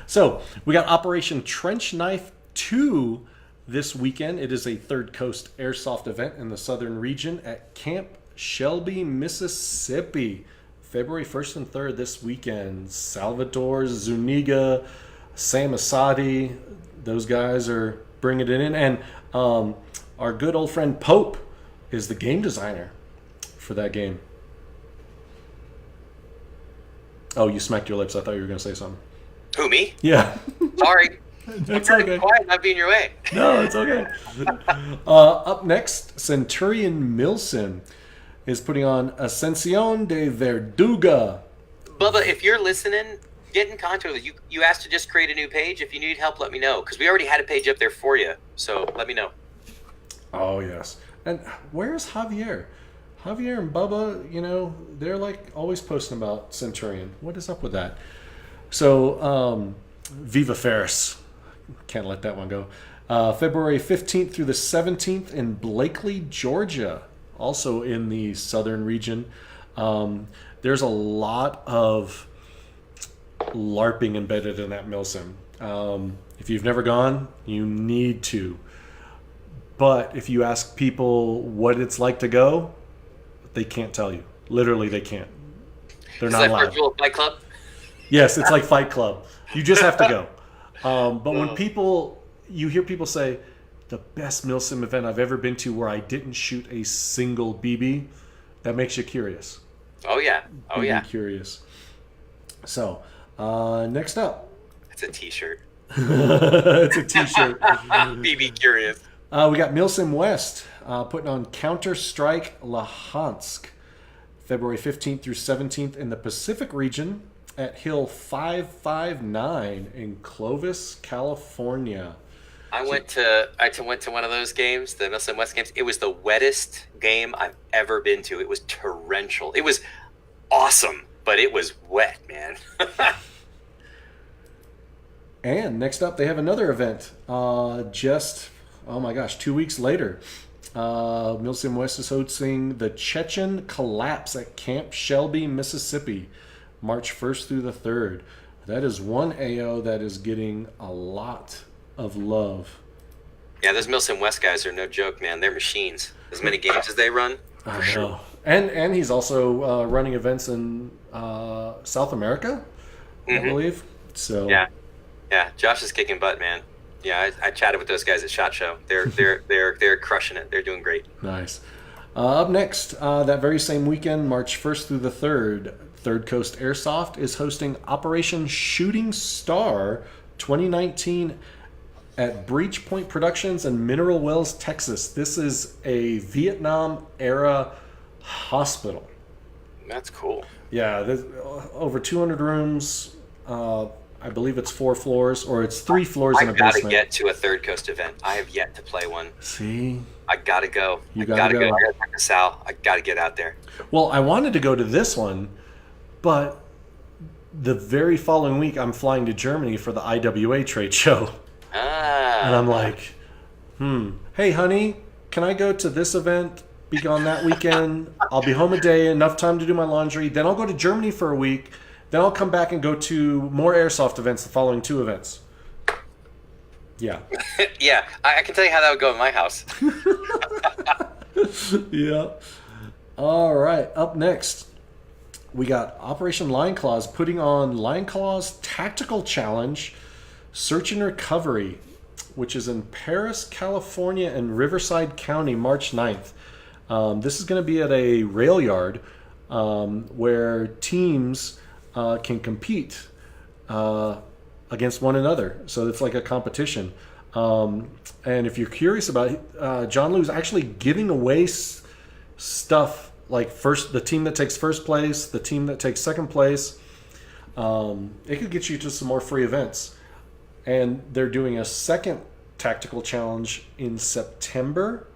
So we got Operation Trench Knife 2 this weekend. It is a Third Coast Airsoft event in the southern region at Camp Shelby, Mississippi. February 1st and 3rd this weekend. Salvatore Zuniga, Sam Asadi, those guys are bringing it in. And our good old friend Pope is the game designer for that game. Oh, you smacked your lips. I thought you were going to say something. Who, me? Yeah. Sorry. That's I'm okay. quiet, not be in your way. No, it's okay. Up next, Centurion Milson. is putting on Ascensión de Verduga. Bubba, if you're listening, get in contact with you. You asked to just create a new page. If you need help, let me know, because we already had a page up there for you. So let me know. Oh, yes. And where's Javier? Javier and Bubba, you know, they're like always posting about Centurion. What is up with that? So, Viva Ferris. Can't let that one go. February 15th through the 17th in Blakely, Georgia. Also in the southern region. There's a lot of LARPing embedded in that milsim. If you've never gone, you need to. But if you ask people what it's like to go, they can't tell you. Literally, they can't. They're not allowed. It's like Virtual Fight Club? Yes, it's like Fight Club. You just have to go. But when you hear people say, the best milsim event I've ever been to where I didn't shoot a single BB, that makes you curious. Oh, yeah. Oh, yeah. Curious. So, next up. It's a t-shirt. It's a t-shirt. BB curious. We got Milsim West putting on Counter-Strike Luhansk, February 15th through 17th in the Pacific region at Hill 559 in Clovis, California. I went to one of those games, the Milsim West games. It was the wettest game I've ever been to. It was torrential. It was awesome, but it was wet, man. And next up, they have another event. Oh my gosh, 2 weeks later. Milsim West is hosting the Chechen Collapse at Camp Shelby, Mississippi, March 1st through the 3rd. That is one AO that is getting a lot of love. Yeah, those Milsim West guys are no joke, man. They're machines. As many games as they run, for sure. And he's also running events in South America, I believe. So yeah. Josh is kicking butt, man. Yeah, I chatted with those guys at SHOT Show. They're crushing it. They're doing great. Nice. Up next, that very same weekend, March 1st through the 3rd, Third Coast Airsoft is hosting Operation Shooting Star 2019 at Breach Point Productions in Mineral Wells, Texas. This is a Vietnam-era hospital. That's cool. Yeah, there's over 200 rooms. I believe it's 4 floors, or it's 3 floors in a basement. I gotta get to a Third Coast event. I have yet to play one. See? I gotta go. You gotta go. I gotta talk to Sal. I gotta get out there. Well, I wanted to go to this one, but the very following week I'm flying to Germany for the IWA trade show. And I'm like, hey, honey, can I go to this event, be gone that weekend? I'll be home a day, enough time to do my laundry. Then I'll go to Germany for a week. Then I'll come back and go to more airsoft events the following 2 events. Yeah. Yeah, I can tell you how that would go in my house. Yeah. All right. Up next, we got Operation Lion Claws putting on Lion Claws Tactical Challenge Search and Recovery, which is in Paris, California and Riverside County, March 9th. This is going to be at a rail yard where teams can compete against one another. So it's like a competition. And if you're curious about it, John Lou's actually giving away stuff like the team that takes first place, the team that takes second place. It could get you to some more free events. And they're doing a second tactical challenge in September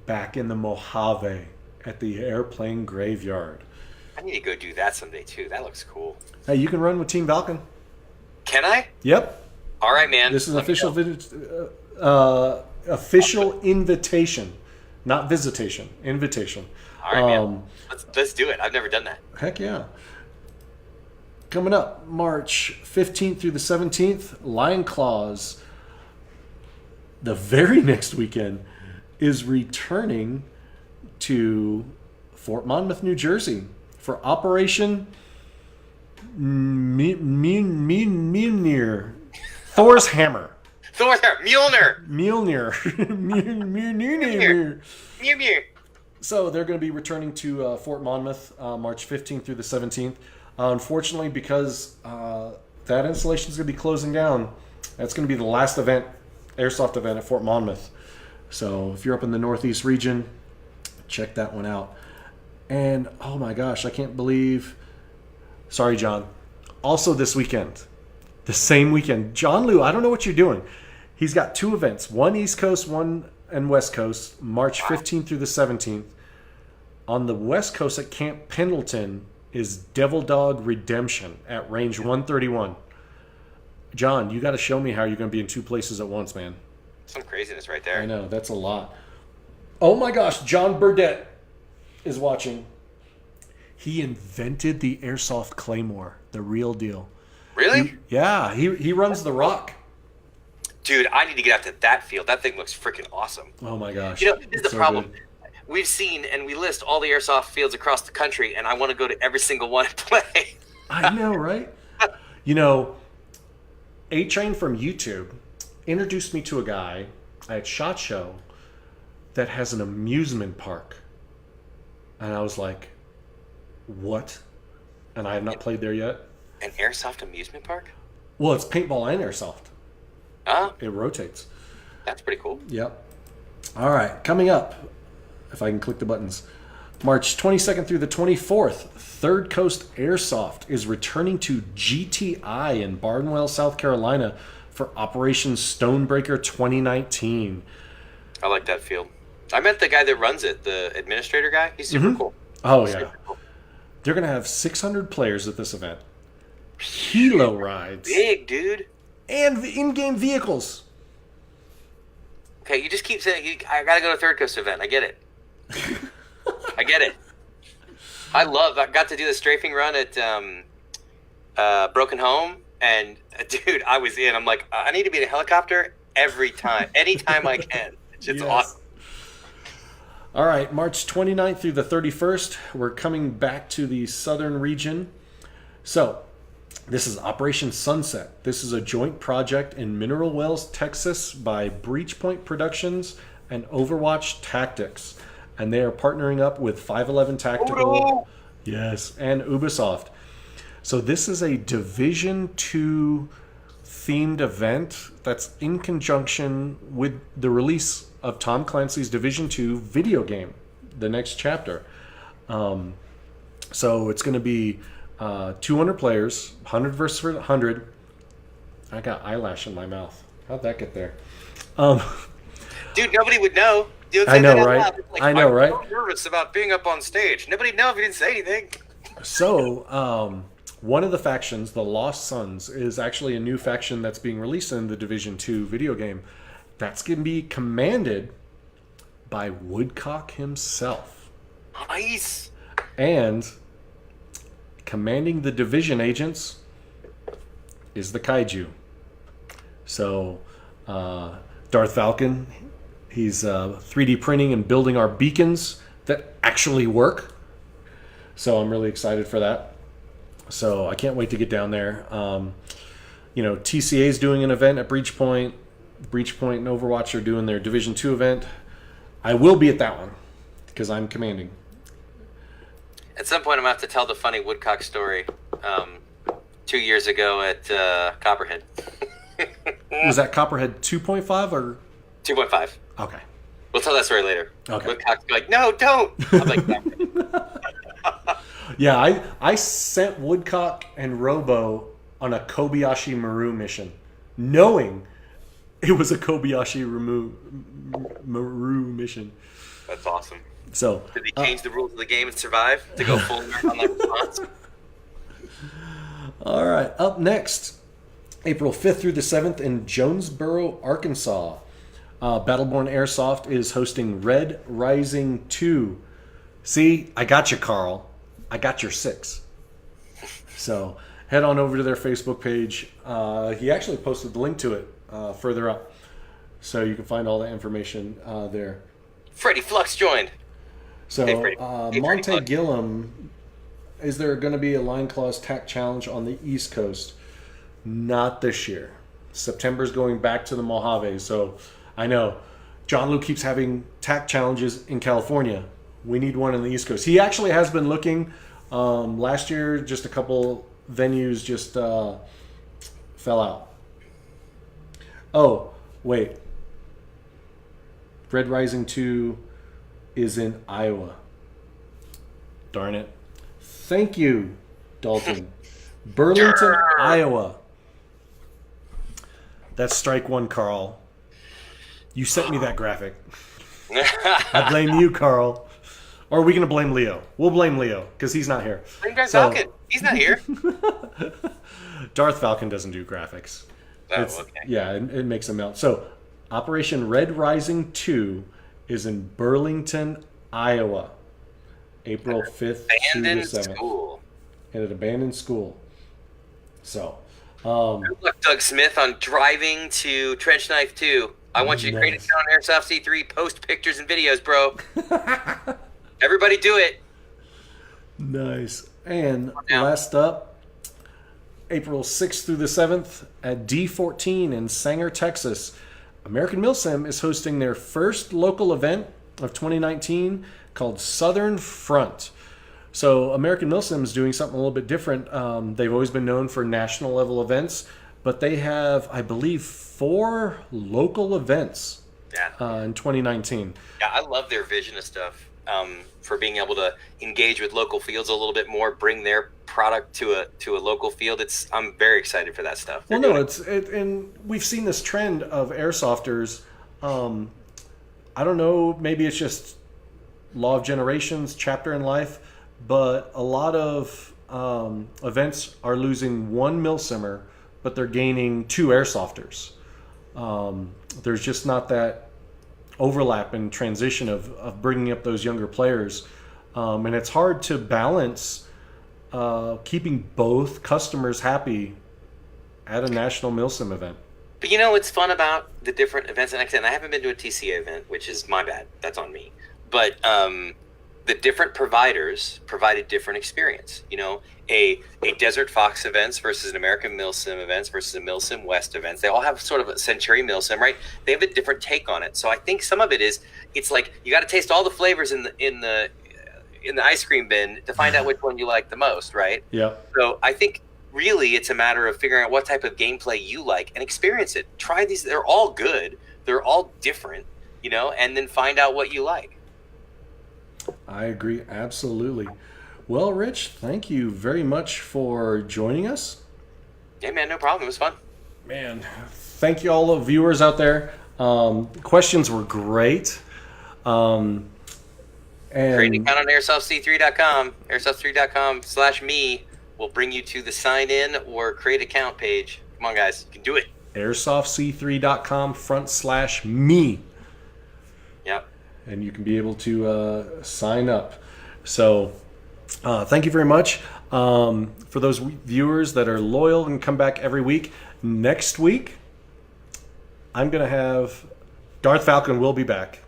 back in the Mojave at the airplane graveyard. I need to go do that someday too. That looks cool. Hey, you can run with Team Valken. Can I? Yep. All right, man. This is an official invitation, not visitation. Invitation. All right, man. Let's do it. I've never done that. Heck yeah. Coming up, March 15th through the 17th, Lion Claws, the very next weekend, is returning to Fort Monmouth, New Jersey for Operation Mjolnir. Thor's Hammer. Thor's Hammer. Mjolnir. Mjolnir. So they're going to be returning to Fort Monmouth March 15th through the 17th. Unfortunately, because that installation is going to be closing down, that's going to be the last event, airsoft event at Fort Monmouth. So if you're up in the Northeast region, check that one out. And oh my gosh, I can't believe. Sorry, John. Also this weekend, the same weekend, John Liu, I don't know what you're doing. He's got 2 events, one East Coast, one and West Coast, March 15th through the 17th. On the West Coast at Camp Pendleton is Devil Dog Redemption at range 131. John, you got to show me how you're going to be in 2 places at once, man. Some craziness right there. I know, that's a lot. Oh my gosh, John Burdett is watching. He invented the Airsoft Claymore, the real deal. Really? He runs the Rock. Dude, I need to get out to that field. That thing looks freaking awesome. Oh my gosh. You know, this is the so problem. good. We've seen and we list all the airsoft fields across the country, and I want to go to every single one and play. I know, right? You know, A-Train from YouTube introduced me to a guy at SHOT Show that has an amusement park. And I was like, what? And I have not played there yet. An airsoft amusement park? Well, it's paintball and airsoft. Oh, It rotates. that's pretty cool. Yep. All right, coming up, if I can click the buttons, March 22nd through the 24th, Third Coast Airsoft is returning to GTI in Barnwell, South Carolina for Operation Stonebreaker 2019. I like that field. I met the guy that runs it, the administrator guy. He's super cool. Oh, yeah. Super cool. They're going to have 600 players at this event. Helo rides. Big, dude. And in-game vehicles. Okay, you just keep saying, I got to go to Third Coast event. I get it. I get it. I got to do the strafing run at Broken Home, and dude, I was in. I'm like, I need to be in a helicopter every time, anytime I can. It's just awesome. All right, March 29th through the 31st, we're coming back to the southern region. So, this is Operation Sunset. This is a joint project in Mineral Wells, Texas by Breachpoint Productions and Overwatch Tactics. And they are partnering up with 511 Tactical, yes, and Ubisoft. So this is a Division 2 themed event that's in conjunction with the release of Tom Clancy's Division 2 video game, the next chapter. So it's going to be 200 players, 100 versus 100. I got eyelash in my mouth. How'd that get there? Dude, nobody would know. I know, right? I know, right? I'm so nervous about being up on stage. Nobody'd know if you didn't say anything. So, one of the factions, the Lost Sons, is actually a new faction that's being released in the Division 2 video game. That's going to be commanded by Woodcock himself. Nice. And commanding the division agents is the Kaiju. So, Darth Valken, he's 3D printing and building our beacons that actually work. So I'm really excited for that. So I can't wait to get down there. TCA is doing an event at Breachpoint. Breachpoint and Overwatch are doing their Division 2 event. I will be at that one because I'm commanding. At some point, I'm going to have to tell the funny Woodcock story 2 years ago at Copperhead. Was that Copperhead 2.5 or? 2.5. Okay. We'll tell that story later. Okay. Woodcock's like, no, don't. I'm like, no. Yeah, I sent Woodcock and Robo on a Kobayashi Maru mission, knowing it was a Kobayashi Maru mission. That's awesome. So did they change the rules of the game and survive to go full nerd on that response? All right, up next, April 5th through the 7th in Jonesboro, Arkansas. Battleborn Airsoft is hosting Red Rising 2. See, I got you, Carl. I got your 6. So head on over to their Facebook page. He actually posted the link to it further up. So you can find all the information there. Freddie Flux joined. So Hey, Monte Gillum, is there going to be a Line Claws TAC Challenge on the East Coast? Not this year. September's going back to the Mojave. So I know John Lou keeps having TAC challenges in California. We need one on the East Coast. He actually has been looking. Last year, just a couple venues just fell out. Oh, wait. Red Rising 2 is in Iowa. Darn it. Thank you, Dalton. Burlington, Iowa. That's strike one, Carl. You sent me that graphic. I blame you, Carl. Or are we going to blame Leo? We'll blame Leo because he's not here. Blame Darth Valken. He's not here. Darth Valken doesn't do graphics. Oh, okay. Yeah, it makes them melt. So, Operation Red Rising 2 is in Burlington, Iowa, April 5th to the 7th. School. At an abandoned school. So, good luck, Doug Smith, on driving to Trench Knife 2. I want you to create an account on AirsoftC3, post pictures and videos, bro. Everybody do it. Nice. And last up, April 6th through the 7th at D14 in Sanger, Texas. American Milsim is hosting their first local event of 2019 called Southern Front. So American Milsim is doing something a little bit different. They've always been known for national level events, but they have, I believe, 4 local events in 2019. Yeah, I love their vision of stuff. For being able to engage with local fields a little bit more, bring their product to a local field. I'm very excited for that stuff. Well, no, and we've seen this trend of airsofters. I don't know, maybe it's just law of generations, chapter in life, but a lot of events are losing 1 milsimmer, but they're gaining 2 airsofters. There's just not that overlap and transition of bringing up those younger players. And it's hard to balance keeping both customers happy at a national milsim event. But you know what's fun about the different events? And I haven't been to a TCA event, which is my bad. That's on me. But the different providers provide a different experience. You know, a Desert Fox events versus an American Milsim events versus a Milsim West events. They all have sort of a Century Milsim, right? They have a different take on it. So I think some of it is, it's like you got to taste all the flavors in the ice cream bin to find out which one you like the most, right? Yeah. So I think really it's a matter of figuring out what type of gameplay you like and experience it. Try these. They're all good. They're all different, you know, and then find out what you like. I agree. Absolutely. Well, Rich, thank you very much for joining us. Yeah, man, no problem. It was fun. Man, thank you all the viewers out there. Questions were great. And create an account on AirsoftC3.com. AirsoftC3.com/me will bring you to the sign in or create account page. Come on, guys. You can do it. AirsoftC3.com/me. Yep. And you can be able to sign up. So thank you very much. For those viewers that are loyal and come back every week, next week, I'm going to have Darth Valken will be back.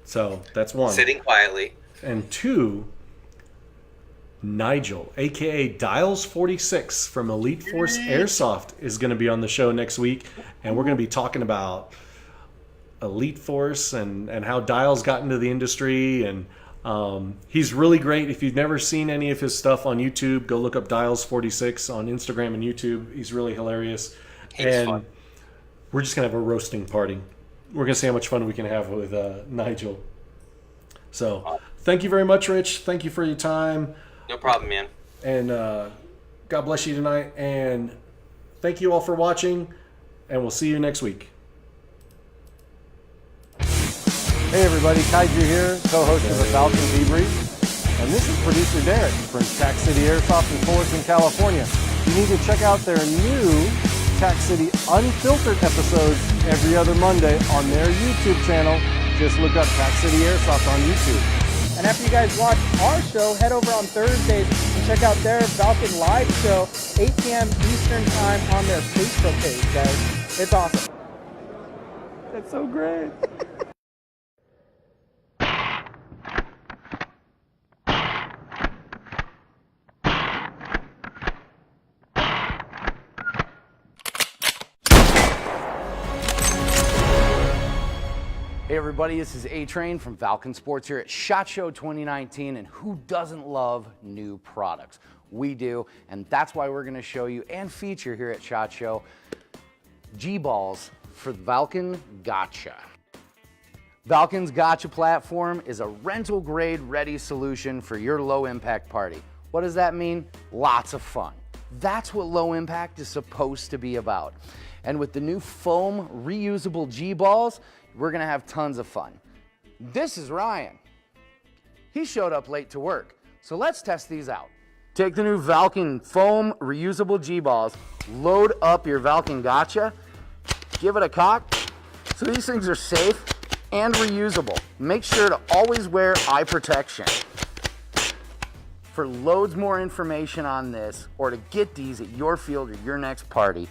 So that's 1. Sitting quietly. And 2, Nigel, a.k.a. Dials46 from Elite Force Airsoft is going to be on the show next week. And we're going to be talking about Elite Force and how Dials got into the industry. And he's really great. If you've never seen any of his stuff on YouTube, go look up Dials46 on Instagram and YouTube. He's really hilarious. He's fun. We're just going to have a roasting party. We're going to see how much fun we can have with Nigel. So thank you very much, Rich. Thank you for your time. No problem, man. And God bless you tonight. And thank you all for watching. And we'll see you next week. Hey everybody, Kaiju here, co-host of the Valken Debrief. And this is producer Derek from Tack City Airsoft in Fullerton, California. You need to check out their new Tack City Unfiltered episodes every other Monday on their YouTube channel. Just look up Tack City Airsoft on YouTube. And after you guys watch our show, head over on Thursdays and check out their Valken Live show, 8 p.m. Eastern Time on their Facebook page, guys. It's awesome. That's so great. Hey everybody, this is A-Train from Valken Sports here at SHOT Show 2019, and who doesn't love new products? We do, and that's why we're gonna show you and feature here at SHOT Show G-Balls for Valken Gotcha. Valken's Gotcha platform is a rental grade ready solution for your low impact party. What does that mean? Lots of fun. That's what low impact is supposed to be about. And with the new foam reusable G-balls, we're gonna have tons of fun. This is Ryan. He showed up late to work, so let's test these out. Take the new Valken foam reusable G-balls, load up your Valken Gotcha, give it a cock. So these things are safe and reusable. Make sure to always wear eye protection. For loads more information on this, or to get these at your field or your next party,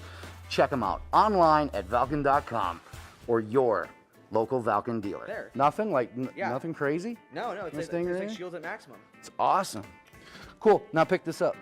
check them out online at Valken.com or your local Valken dealer. There. Nothing like nothing crazy? No, it's Stinger like in? shields at maximum. It's awesome. Cool. Now pick this up.